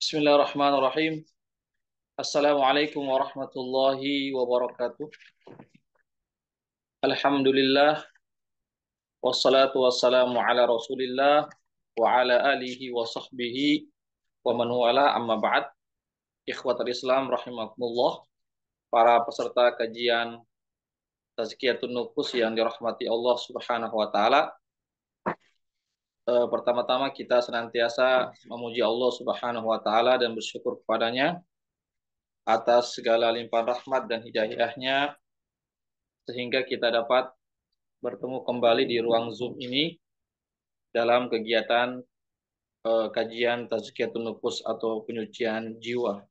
Bismillahirrahmanirrahim. Assalamualaikum warahmatullahi wabarakatuh. Alhamdulillah wassalatu wassalamu ala Rasulillah wa ala alihi wa sahbihi wa man wala amma ba'd. Ikhwatul Islam rahimakumullah. Para peserta kajian Tazkiyatun Nufus yang dirahmati Allah Subhanahu wa taala. Pertama-tama kita senantiasa memuji Allah Subhanahu wa taala dan bersyukur kepadanya atas segala limpahan rahmat dan hidayahnya sehingga kita dapat bertemu kembali di ruang Zoom ini dalam kegiatan kajian Tazkiyatun Nufus atau penyucian jiwa.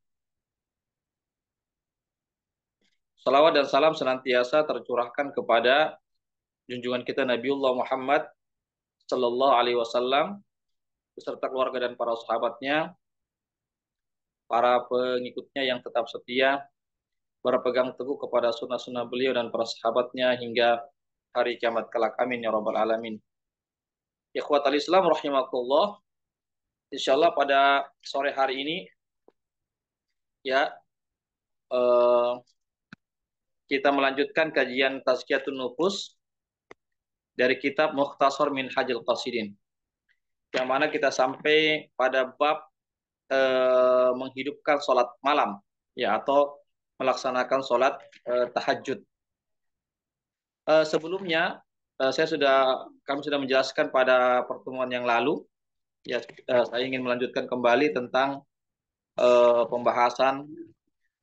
Salawat dan salam senantiasa tercurahkan kepada junjungan kita Nabiullah Muhammad Sallallahu Alaihi Wasallam beserta keluarga dan para sahabatnya, para pengikutnya yang tetap setia berpegang teguh kepada sunnah-sunnah beliau dan para sahabatnya hingga hari kiamat kelak. Amin ya rabbal alamin. Ikhwatal Islam rahimakumullah. Insyaallah pada sore hari ini ya kita melanjutkan kajian Tazkiyatun Nufus dari kitab Mukhtasar Minhajul Qasidin, yang mana kita sampai pada bab menghidupkan sholat malam ya, atau melaksanakan sholat tahajud. Sebelumnya kami sudah menjelaskan pada pertemuan yang lalu ya, saya ingin melanjutkan kembali tentang pembahasan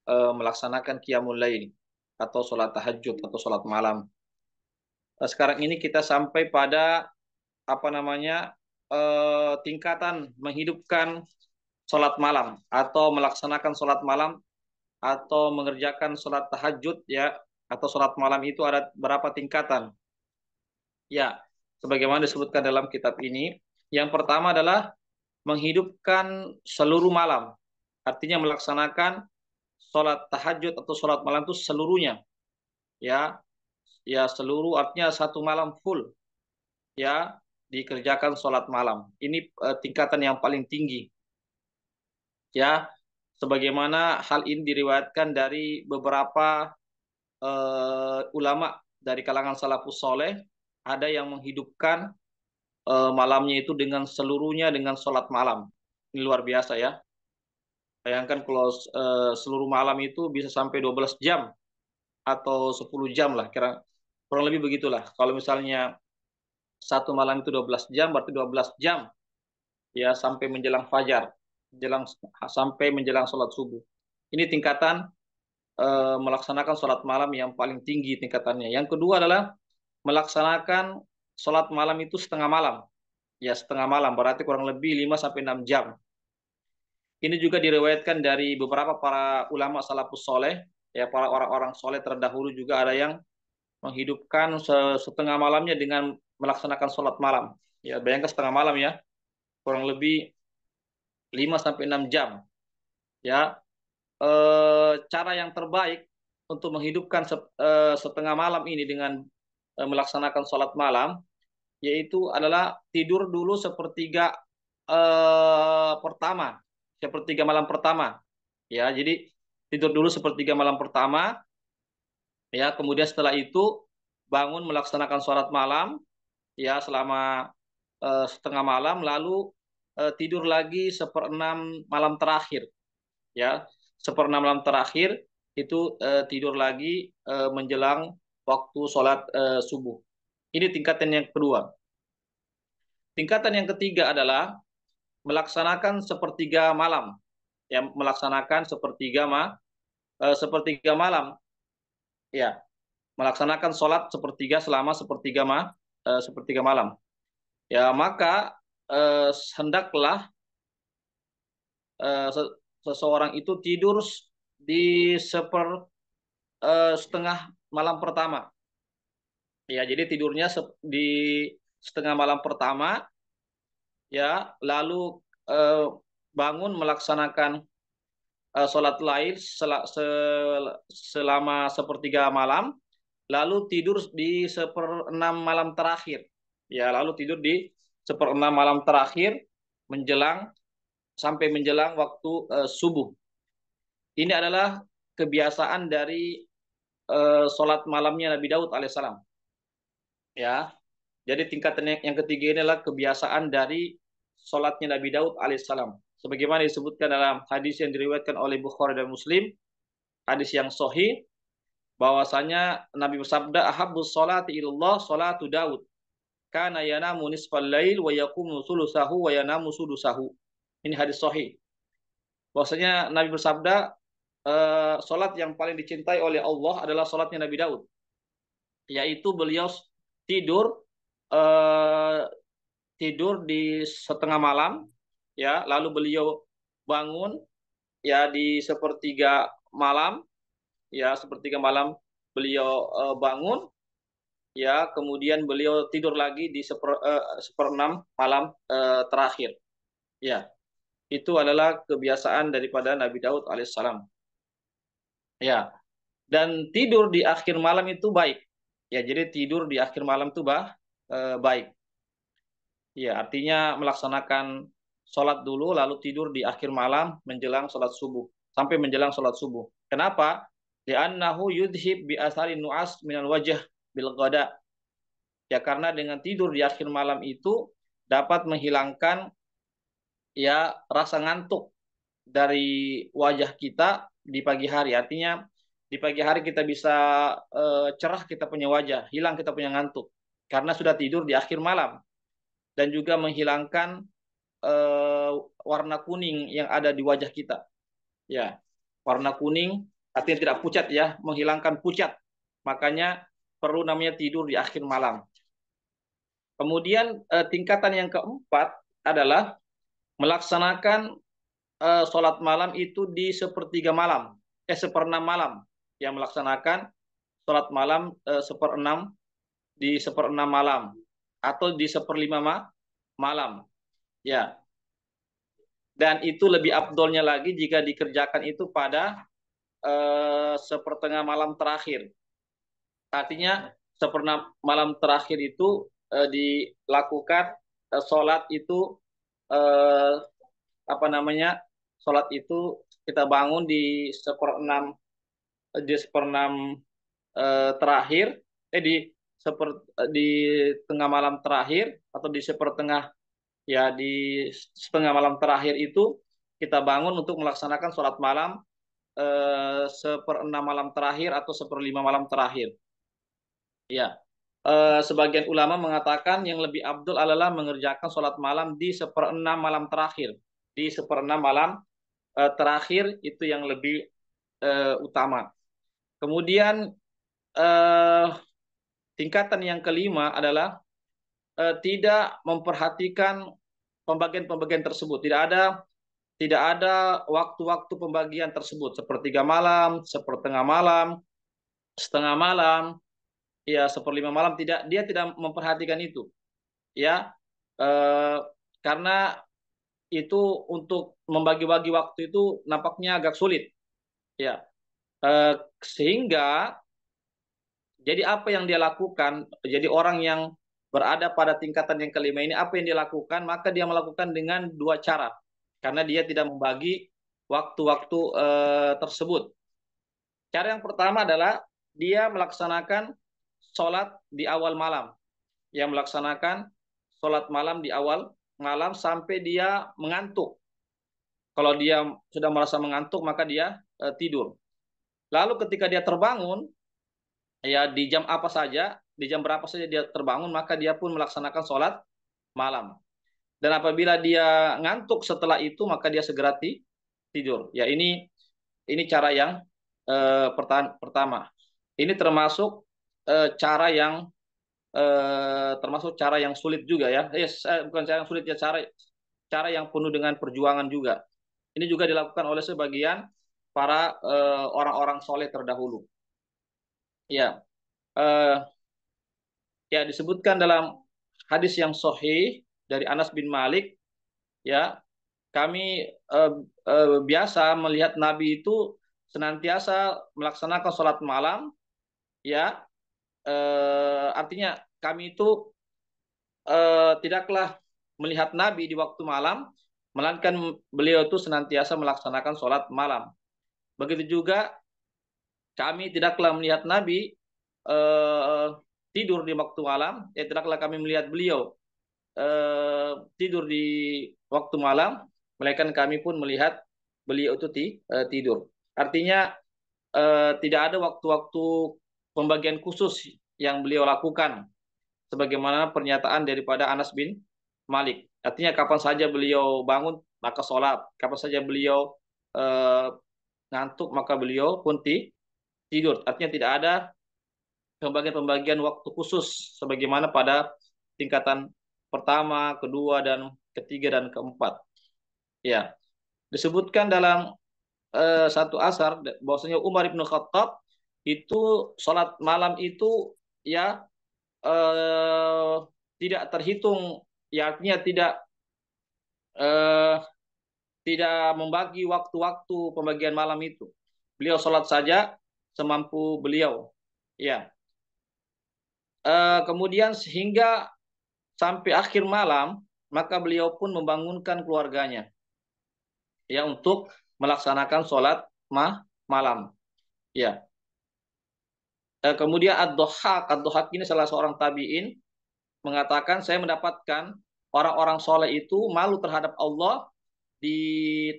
melaksanakan qiyamul lail atau sholat tahajud atau sholat malam. Sekarang ini kita sampai pada tingkatan menghidupkan sholat malam atau melaksanakan sholat malam atau mengerjakan sholat tahajud ya, atau sholat malam itu ada berapa tingkatan ya, sebagaimana disebutkan dalam kitab ini. Yang pertama adalah menghidupkan seluruh malam, artinya melaksanakan sholat tahajud atau sholat malam itu seluruhnya ya, seluruh artinya satu malam full ya dikerjakan sholat malam. Ini tingkatan yang paling tinggi ya, sebagaimana hal ini diriwayatkan dari beberapa ulama dari kalangan salafus soleh. Ada yang menghidupkan malamnya itu dengan seluruhnya dengan sholat malam. Ini luar biasa ya. Bayangkan kalau seluruh malam itu bisa sampai 12 jam atau 10 jam lah, kurang lebih begitulah. Kalau misalnya satu malam itu 12 jam, berarti 12 jam ya sampai menjelang fajar, sampai menjelang sholat subuh. Ini tingkatan melaksanakan sholat malam yang paling tinggi tingkatannya. Yang kedua adalah melaksanakan sholat malam itu setengah malam. Ya, setengah malam berarti kurang lebih 5-6 jam. Ini juga diriwayatkan dari beberapa para ulama salafus soleh, ya, para orang-orang soleh terdahulu juga ada yang menghidupkan setengah malamnya dengan melaksanakan sholat malam. Ya, bayangkan setengah malam ya, kurang lebih 5-6 jam. Ya, cara yang terbaik untuk menghidupkan setengah malam ini dengan melaksanakan sholat malam, yaitu adalah tidur dulu sepertiga malam pertama. Ya, jadi tidur dulu sepertiga malam pertama. Ya, kemudian setelah itu bangun melaksanakan sholat malam ya selama setengah malam, lalu tidur lagi seperenam malam terakhir. Ya, seperenam malam terakhir itu tidur lagi menjelang waktu sholat subuh. Ini tingkatan yang kedua. Tingkatan yang ketiga adalah melaksanakan sepertiga malam. Ya, melaksanakan sepertiga malam. Ya, melaksanakan sholat sepertiga selama sepertiga malam. Ya, maka hendaklah seseorang itu tidur di setengah malam pertama. Ya, jadi tidurnya di setengah malam pertama, ya, lalu bangun melaksanakan sholat lail selama sepertiga malam, lalu tidur di seperenam malam terakhir. Ya, lalu tidur di seperenam malam terakhir menjelang sampai menjelang waktu subuh. Ini adalah kebiasaan dari sholat malamnya Nabi Daud alaihissalam. Ya, jadi tingkatan yang ketiga ini adalah kebiasaan dari sholatnya Nabi Daud alaihissalam. Sebagaimana disebutkan dalam hadis yang diriwayatkan oleh Bukhari dan Muslim, hadis yang sahih, bahwasanya Nabi bersabda, ahabbus sholati ilallah sholatu Daud. Kana yanamu nisfal lail wa yaqumu sulusahu wa yanamu sudusahu. Ini hadis sahih. Bahwasanya Nabi bersabda, sholat yang paling dicintai oleh Allah adalah sholatnya Nabi Daud, yaitu beliau tidur eh, tidur di setengah malam, ya, lalu beliau bangun ya di sepertiga malam, ya sepertiga malam beliau bangun, ya kemudian beliau tidur lagi di seperenam malam terakhir, ya itu adalah kebiasaan daripada Nabi Daud alaihissalam, ya. Dan tidur di akhir malam itu baik, ya jadi tidur di akhir malam itu baik, ya artinya melaksanakan sholat dulu lalu tidur di akhir malam menjelang sholat subuh sampai menjelang sholat subuh. Kenapa? Li'annahu yudhib bi asari nu'as minal wajah bil ghada. Ya karena dengan tidur di akhir malam itu dapat menghilangkan ya rasa ngantuk dari wajah kita di pagi hari. Artinya di pagi hari kita bisa cerah kita punya wajah, hilang kita punya ngantuk karena sudah tidur di akhir malam, dan juga menghilangkan eh, warna kuning yang ada di wajah kita. Ya, warna kuning artinya tidak pucat ya, menghilangkan pucat. Makanya perlu namanya tidur di akhir malam. Kemudian tingkatan yang keempat adalah melaksanakan sholat malam itu di sepertiga malam, seperenam malam, yang melaksanakan sholat malam seperenam di seperenam malam atau di seperlima malam, ya. Dan itu lebih afdolnya lagi jika dikerjakan itu pada sepertengah malam terakhir. Artinya seperenam malam terakhir itu dilakukan sholat itu eh, apa namanya, sholat itu kita bangun di seperenam terakhir, di tengah malam terakhir atau di sepertengah, ya di setengah malam terakhir itu kita bangun untuk melaksanakan sholat malam seperenam malam terakhir atau seperlima malam terakhir. Ya, sebagian ulama mengatakan yang lebih abdul adalah mengerjakan sholat malam di seperenam malam terakhir. Di seperenam malam terakhir itu yang lebih utama. Kemudian eh, tingkatan yang kelima adalah tidak memperhatikan pembagian-pembagian tersebut. Tidak ada waktu-waktu pembagian tersebut, sepertiga malam, sepertengah malam, setengah malam, ya seperlima malam, dia tidak memperhatikan itu, ya eh, karena itu untuk membagi-bagi waktu itu nampaknya agak sulit, ya. Sehingga jadi apa yang dia lakukan, jadi orang yang berada pada tingkatan yang kelima ini, apa yang dia lakukan, maka dia melakukan dengan dua cara, karena dia tidak membagi waktu-waktu tersebut. Cara yang pertama adalah dia melaksanakan sholat di awal malam, yang melaksanakan sholat malam di awal malam sampai dia mengantuk. Kalau dia sudah merasa mengantuk, maka dia tidur. Lalu ketika dia terbangun, ya di jam apa saja, di jam berapa saja dia terbangun, maka dia pun melaksanakan sholat malam. Dan apabila dia ngantuk setelah itu, maka dia segera tidur. Ya ini cara yang pertama. Ini termasuk cara yang sulit juga ya. Bukan cara yang sulit ya, cara yang penuh dengan perjuangan juga. Ini juga dilakukan oleh sebagian para orang-orang soleh terdahulu. Ya, eh, ya disebutkan dalam hadis yang sahih dari Anas bin Malik, ya kami biasa melihat Nabi itu senantiasa melaksanakan sholat malam, ya artinya kami itu tidaklah melihat Nabi di waktu malam melainkan beliau itu senantiasa melaksanakan sholat malam. Begitu juga kami tidaklah melihat Nabi eh, tidur di waktu malam, tidaklah kami melihat beliau tidur di waktu malam, melainkan kami pun melihat beliau itu tidur. Artinya tidak ada waktu-waktu pembagian khusus yang beliau lakukan, sebagaimana pernyataan daripada Anas bin Malik. Artinya kapan saja beliau bangun maka sholat, kapan saja beliau eh, ngantuk maka beliau pun tidur. Artinya tidak ada pembagian-pembagian waktu khusus sebagaimana pada tingkatan pertama, kedua, dan ketiga dan keempat. Ya, disebutkan dalam satu asar bahwasanya Umar bin Khattab itu sholat malam itu ya eh, tidak terhitung, ya artinya eh, tidak membagi waktu-waktu pembagian malam itu. Beliau sholat saja semampu beliau. Ya, kemudian sehingga sampai akhir malam maka beliau pun membangunkan keluarganya ya untuk melaksanakan sholat malam. Ya, kemudian Ad-Dhahhak ini salah seorang tabi'in mengatakan saya mendapatkan orang-orang soleh itu malu terhadap Allah di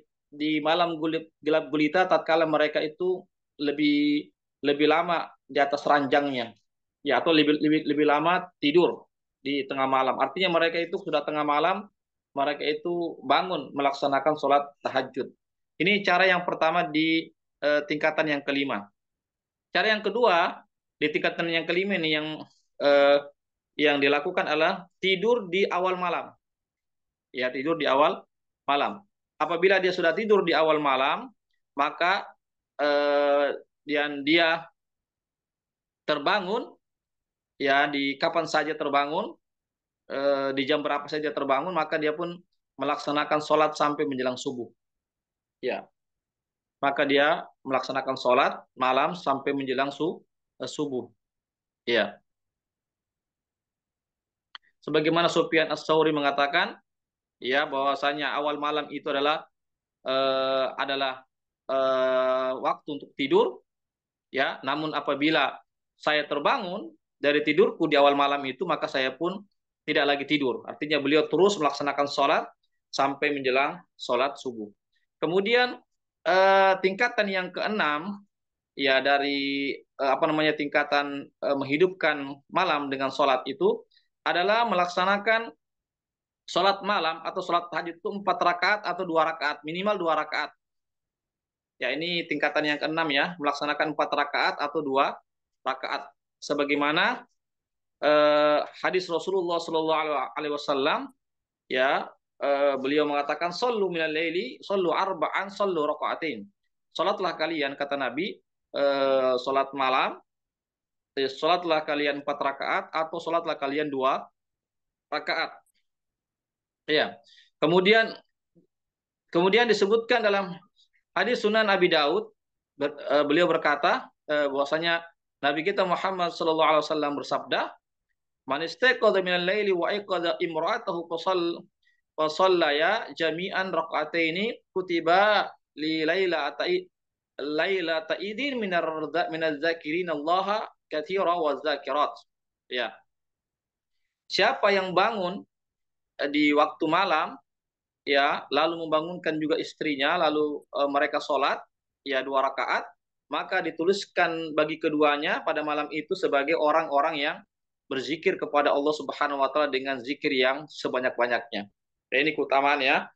malam gelap gulita tatkala mereka itu lebih lebih lama di atas ranjangnya, ya, atau lebih lama tidur di tengah malam. Artinya mereka itu sudah tengah malam, mereka itu bangun melaksanakan sholat tahajud. Ini cara yang pertama di tingkatan yang kelima. Cara yang kedua di tingkatan yang kelima ini eh, yang dilakukan adalah tidur di awal malam. Ya, tidur di awal malam. Apabila dia sudah tidur di awal malam, maka dia terbangun ya di kapan saja terbangun, di jam berapa saja terbangun, maka dia pun melaksanakan sholat sampai menjelang subuh. Ya, maka dia melaksanakan sholat malam sampai menjelang subuh. Ya, sebagaimana Sufyan Ats-Tsauri mengatakan, ya, bahwasanya awal malam itu adalah waktu untuk tidur, ya. Namun apabila saya terbangun dari tidurku di awal malam itu, maka saya pun tidak lagi tidur. Artinya beliau terus melaksanakan sholat sampai menjelang sholat subuh. Kemudian tingkatan yang keenam, ya, dari tingkatan menghidupkan malam dengan sholat itu adalah melaksanakan sholat malam atau sholat tahajud itu 4 rakaat atau 2 rakaat, minimal 2 rakaat. Ya, ini tingkatan yang keenam ya, melaksanakan 4 rakaat atau 2 rakaat. Sebagaimana hadis Rasulullah Shallallahu Alaihi Wasallam, ya, beliau mengatakan, "Sallu minal laili, sallu arba'an, sallu rakaatin." Salatlah kalian, kata Nabi, salat malam, salatlah kalian 4 rakaat atau salatlah kalian 2 rakaat. Ya. Kemudian kemudian disebutkan dalam hadis Sunan Abi Daud, beliau berkata bahwasanya Nabi kita Muhammad sallallahu alaihi wasallam bersabda, "Man istaqadha minal laili wa iqadha imra'atahu fa shallaya jami'an raka'ataini kutiba li laila ta'idin minaz zakirin Allah katsira wa zakirat." Ya. Siapa yang bangun di waktu malam, ya, lalu membangunkan juga istrinya, lalu mereka sholat ya 2 rakaat, maka dituliskan bagi keduanya pada malam itu sebagai orang-orang yang berzikir kepada Allah Subhanahu wa taala dengan zikir yang sebanyak-banyaknya. Ya, ini keutamaan ya,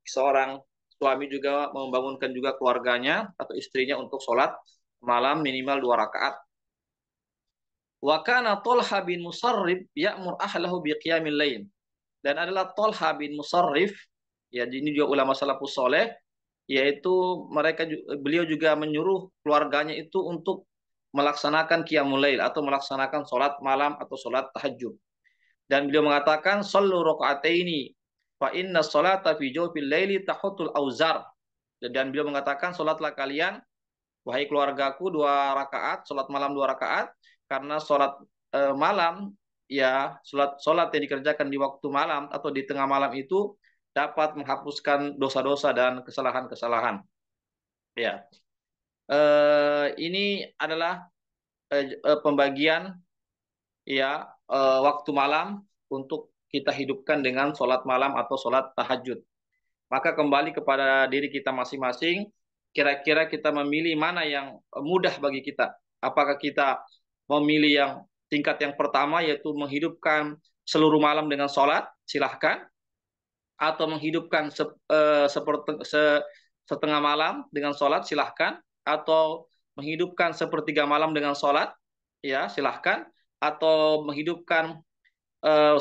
seorang suami juga membangunkan juga keluarganya atau istrinya untuk sholat malam minimal 2 rakaat. Wa kana Thalha bin Musarrib ya'mur ahlahu biqiyamil lail. Dan adalah Thalha bin Musarrif, ya, ini juga ulama salafus soleh, yaitu beliau juga menyuruh keluarganya itu untuk melaksanakan qiyamul lail atau melaksanakan sholat malam atau sholat tahajud. Dan beliau mengatakan, "Shallu raka'ataini fa inna sholata fi jawfil laili tahutul auzar." Dan beliau mengatakan, "Sholatlah kalian, wahai keluargaku, 2 rakaat, sholat malam 2 rakaat, karena sholat malam, ya, sholat yang dikerjakan di waktu malam atau di tengah malam itu dapat menghapuskan dosa-dosa dan kesalahan-kesalahan. Ya, ini adalah pembagian ya waktu malam untuk kita hidupkan dengan sholat malam atau sholat tahajud. Maka kembali kepada diri kita masing-masing, kira-kira kita memilih mana yang mudah bagi kita. Apakah kita memilih yang tingkat yang pertama, yaitu menghidupkan seluruh malam dengan sholat, silahkan. Atau menghidupkan setengah malam dengan sholat, silahkan. Atau menghidupkan sepertiga malam dengan sholat, ya silahkan. Atau menghidupkan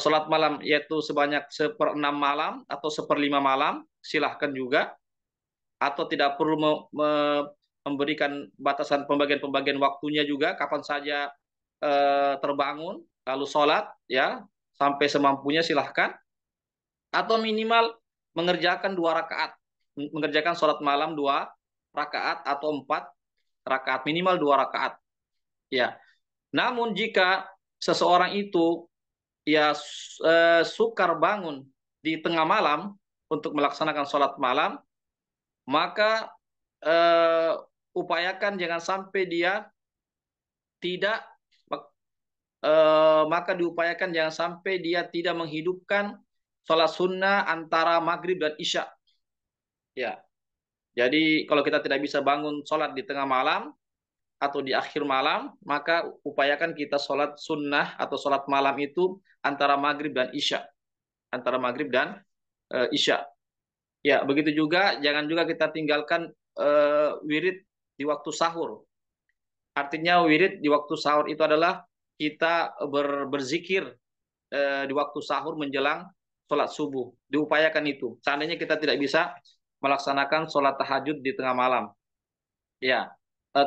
sholat malam yaitu sebanyak seperenam malam atau seperlima malam, silahkan juga. Atau tidak perlu memberikan batasan pembagian-pembagian waktunya juga, kapan saja terbangun lalu sholat ya sampai semampunya, silahkan. Atau minimal mengerjakan 2 rakaat, mengerjakan sholat malam 2 rakaat atau 4 rakaat, minimal 2 rakaat ya. Namun jika seseorang itu ya sukar bangun di tengah malam untuk melaksanakan sholat malam, maka upayakan jangan sampai dia tidak maka diupayakan jangan sampai dia tidak menghidupkan sholat sunnah antara maghrib dan isya. Ya, jadi kalau kita tidak bisa bangun sholat di tengah malam atau di akhir malam, maka upayakan kita sholat sunnah atau sholat malam itu antara maghrib dan isya, antara maghrib dan isya. Ya, begitu juga jangan juga kita tinggalkan wirid di waktu sahur. Artinya wirid di waktu sahur itu adalah kita berzikir di waktu sahur menjelang sholat subuh. Diupayakan itu. Seandainya kita tidak bisa melaksanakan sholat tahajud di tengah malam. Ya,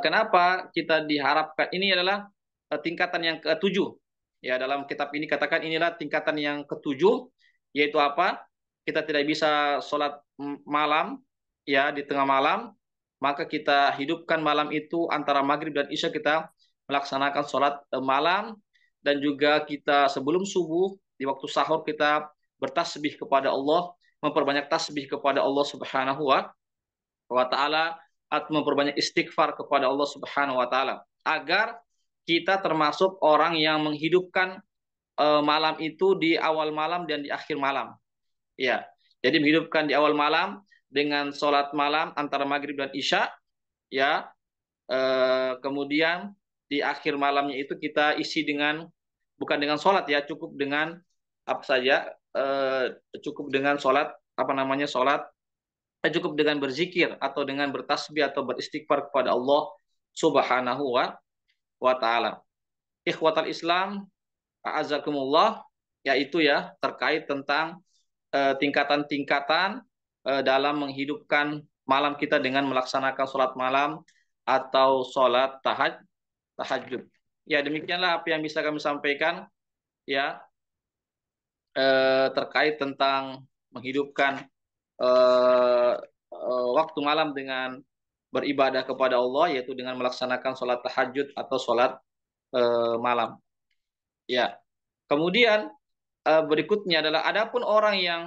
kenapa kita diharapkan? Ini adalah tingkatan yang ketujuh. Ya, dalam kitab ini katakan inilah tingkatan yang ketujuh, yaitu apa? Kita tidak bisa sholat malam, ya di tengah malam, maka kita hidupkan malam itu antara maghrib dan isya, kita melaksanakan sholat malam, dan juga kita sebelum subuh di waktu sahur kita bertasbih kepada Allah, memperbanyak tasbih kepada Allah Subhanahu wa taala, atau memperbanyak istighfar kepada Allah Subhanahu wa taala, agar kita termasuk orang yang menghidupkan malam itu di awal malam dan di akhir malam. Ya. Jadi menghidupkan di awal malam dengan sholat malam antara maghrib dan isya, ya. Kemudian di akhir malamnya itu kita isi dengan bukan dengan sholat ya, cukup dengan apa saja, cukup dengan sholat apa namanya sholat cukup dengan berzikir atau dengan bertasbih atau beristighfar kepada Allah Subhanahu wa taala. Ikhwatal Islam, a'azakumullah, yaitu ya terkait tentang tingkatan-tingkatan dalam menghidupkan malam kita dengan melaksanakan sholat malam atau sholat tahajud. Ya, demikianlah apa yang bisa kami sampaikan ya terkait tentang menghidupkan waktu malam dengan beribadah kepada Allah, yaitu dengan melaksanakan sholat tahajud atau sholat malam. Ya. Kemudian berikutnya adalah adapun orang yang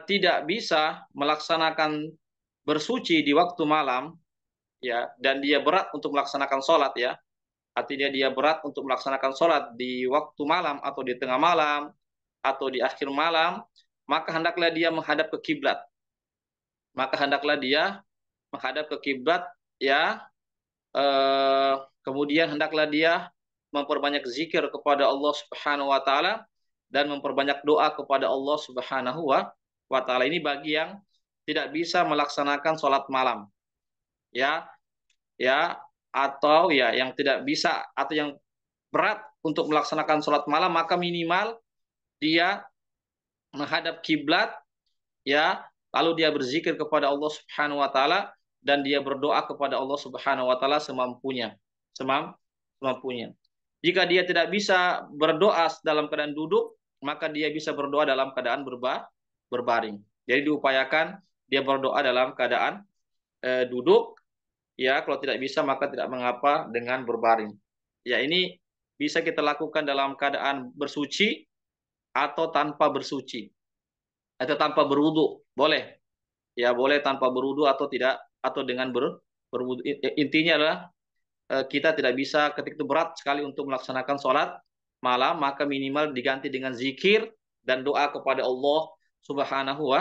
tidak bisa melaksanakan bersuci di waktu malam, ya, dan dia berat untuk melaksanakan sholat ya, artinya dia berat untuk melaksanakan sholat di waktu malam atau di tengah malam atau di akhir malam, maka hendaklah dia menghadap ke kiblat. Maka hendaklah dia menghadap ke kiblat ya. Kemudian hendaklah dia memperbanyak zikir kepada Allah Subhanahu wa taala dan memperbanyak doa kepada Allah Subhanahu wa taala. Ini bagi yang tidak bisa melaksanakan sholat malam. Ya, ya, atau ya yang tidak bisa atau yang berat untuk melaksanakan sholat malam, maka minimal dia menghadap kiblat ya, lalu dia berzikir kepada Allah Subhanahu wa taala dan dia berdoa kepada Allah Subhanahu wa taala semampunya. Semampunya. Jika dia tidak bisa berdoa dalam keadaan duduk, maka dia bisa berdoa dalam keadaan berbaring. Jadi diupayakan dia berdoa dalam keadaan duduk. Ya, kalau tidak bisa maka tidak mengapa dengan berbaring. Ya, ini bisa kita lakukan dalam keadaan bersuci atau tanpa bersuci. atau tanpa berwudu, boleh. Ya, boleh tanpa berwudu atau tidak, atau dengan berwudu. Intinya adalah kita tidak bisa ketika itu berat sekali untuk melaksanakan sholat malam, maka minimal diganti dengan zikir dan doa kepada Allah Subhanahu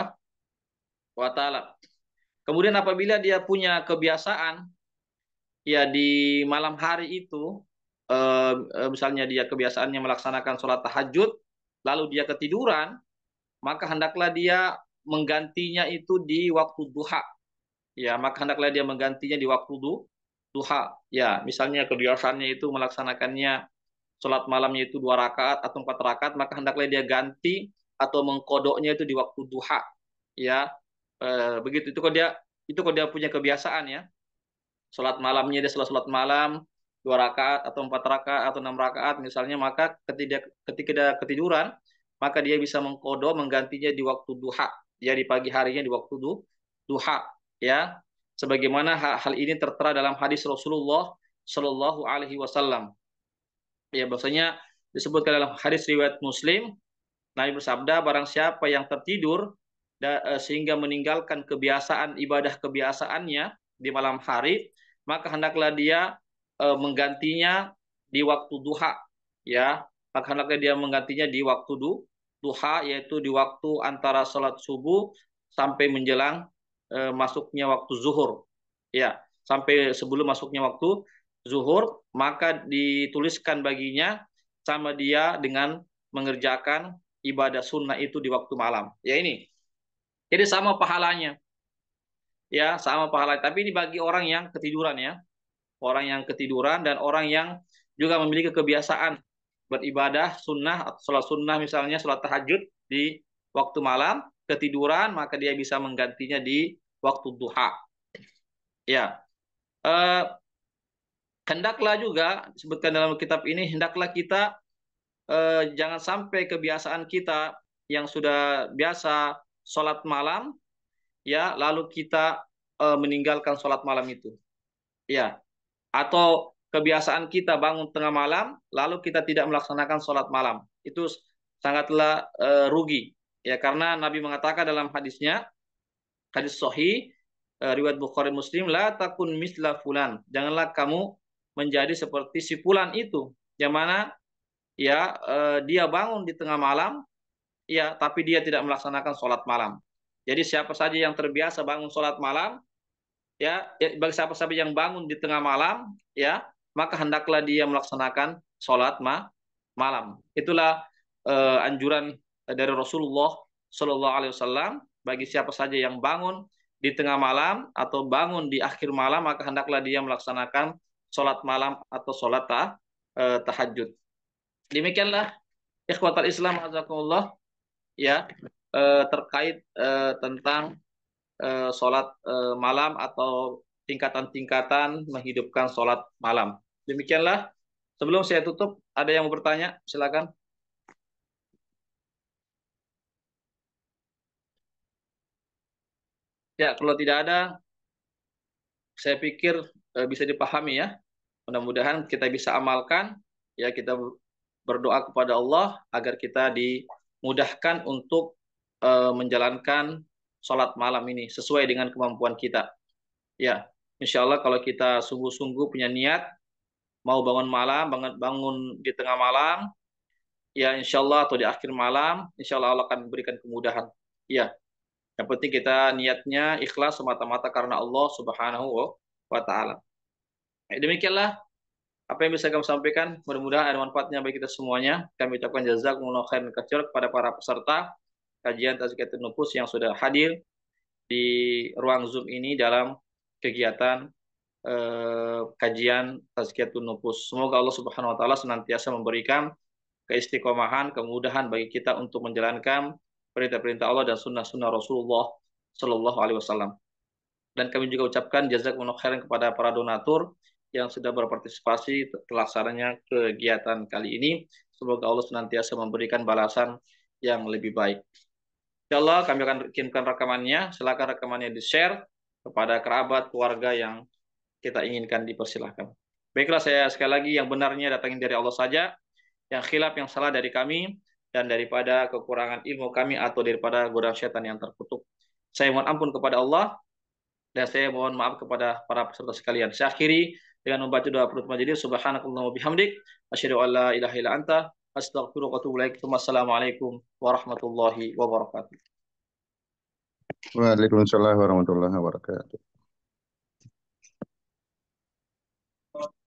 wa taala. Kemudian apabila dia punya kebiasaan ya di malam hari itu, misalnya dia kebiasaannya melaksanakan sholat tahajud, lalu dia ketiduran, maka hendaklah dia menggantinya itu di waktu duha. Ya, maka hendaklah dia menggantinya di waktu duha. Ya, misalnya kebiasaannya itu melaksanakannya sholat malamnya itu 2 rakaat atau 4 rakaat, maka hendaklah dia ganti atau mengkodoknya itu di waktu duha. Ya, begitu. Itu kalau dia punya kebiasaan ya. Sholat malamnya dia sholat malam 2 rakaat atau 4 rakaat atau 6 rakaat misalnya, maka ketika dia ketiduran, maka dia bisa mengkodok menggantinya di waktu duha. Ya, di pagi harinya di waktu duha. Ya, sebagaimana hal ini tertera dalam hadis Rasulullah Shallallahu Alaihi Wasallam. Ya, bahwasanya disebutkan dalam hadis riwayat Muslim, Nabi bersabda, barang siapa yang tertidur sehingga meninggalkan kebiasaan ibadah kebiasaannya di malam hari, maka hendaklah dia menggantinya di waktu duha. Ya, maka hendaklah dia menggantinya di waktu duha, yaitu di waktu antara sholat subuh sampai menjelang masuknya waktu zuhur. Ya, sampai sebelum masuknya waktu zuhur, maka dituliskan baginya sama dia dengan mengerjakan ibadah sunnah itu di waktu malam. Ya ini. Jadi sama pahalanya. Ya, sama pahalanya. Tapi ini bagi orang yang ketiduran ya. Orang yang ketiduran dan orang yang juga memiliki kebiasaan beribadah sunnah, sholat sunnah misalnya, sholat tahajud di waktu malam, ketiduran, maka dia bisa menggantinya di waktu duha. Ya, hendaklah juga disebutkan dalam kitab ini, hendaklah kita jangan sampai kebiasaan kita yang sudah biasa sholat malam, ya, lalu kita meninggalkan sholat malam itu, ya, atau kebiasaan kita bangun tengah malam, lalu kita tidak melaksanakan sholat malam, itu sangatlah rugi, ya, karena Nabi mengatakan dalam hadisnya, hadis Sahih, riwayat Bukhari Muslim, la takun misla fulan, janganlah kamu menjadi seperti si fulan itu, yang mana ya dia bangun di tengah malam, ya, tapi dia tidak melaksanakan sholat malam. Jadi siapa saja yang terbiasa bangun sholat malam, bagi siapa saja yang bangun di tengah malam, ya, maka hendaklah dia melaksanakan sholat malam. Itulah anjuran dari Rasulullah Shallallahu Alaihi Wasallam, bagi siapa saja yang bangun di tengah malam atau bangun di akhir malam, maka hendaklah dia melaksanakan sholat malam atau sholat tahajud. Demikianlah ikhwatal Islam azakumullah, ya, terkait tentang sholat malam atau tingkatan-tingkatan menghidupkan sholat malam. Demikianlah. Sebelum saya tutup, ada yang mau bertanya? Silakan. Ya, kalau tidak ada, saya pikir bisa dipahami ya. Mudah-mudahan kita bisa amalkan. Ya, kita berdoa kepada Allah agar kita dimudahkan untuk menjalankan sholat malam ini sesuai dengan kemampuan kita. Ya, insya Allah kalau kita sungguh-sungguh punya niat mau bangun malam, bangun di tengah malam, ya insya Allah atau di akhir malam, insya Allah Allah akan memberikan kemudahan. Ya, yang penting kita niatnya ikhlas semata-mata karena Allah Subhanahu wa Ta'ala. Demikianlah apa yang bisa kami sampaikan. Mudah-mudahan ada manfaatnya bagi kita semuanya. Kami ucapkan jazakumullah khairan katsir kepada para peserta kajian Tazkiyatun Nufus yang sudah hadir di ruang Zoom ini dalam kegiatan kajian Tazkiyatun Nufus. Semoga Allah Subhanahu wa taala senantiasa memberikan keistiqomahan, kemudahan bagi kita untuk menjalankan perintah-perintah Allah dan sunnah-sunnah Rasulullah Shallallahu Alaihi Wasallam. Dan kami juga ucapkan jazakumullah khairan kepada para donatur yang sudah berpartisipasi terlaksananya kegiatan kali ini. Semoga Allah senantiasa memberikan balasan yang lebih baik. Insya Allah kami akan kirimkan rekamannya. Silakan rekamannya di-share kepada kerabat, keluarga yang kita inginkan, dipersilahkan. Baiklah, saya sekali lagi, yang benarnya datangin dari Allah saja, yang khilaf, yang salah dari kami. dan daripada kekurangan ilmu kami atau daripada godaan syaitan yang terkutuk. Saya mohon ampun kepada Allah dan saya mohon maaf kepada para peserta sekalian. Saya akhiri dengan membaca doa penutup majelis. Subhanakallahumma bihamdik, asyhadu an la ilaha illa anta, astaghfiruka wa atubu ilaik. Wassalamualaikum warahmatullahi wabarakatuh. Waalaikumsalam warahmatullahi wabarakatuh.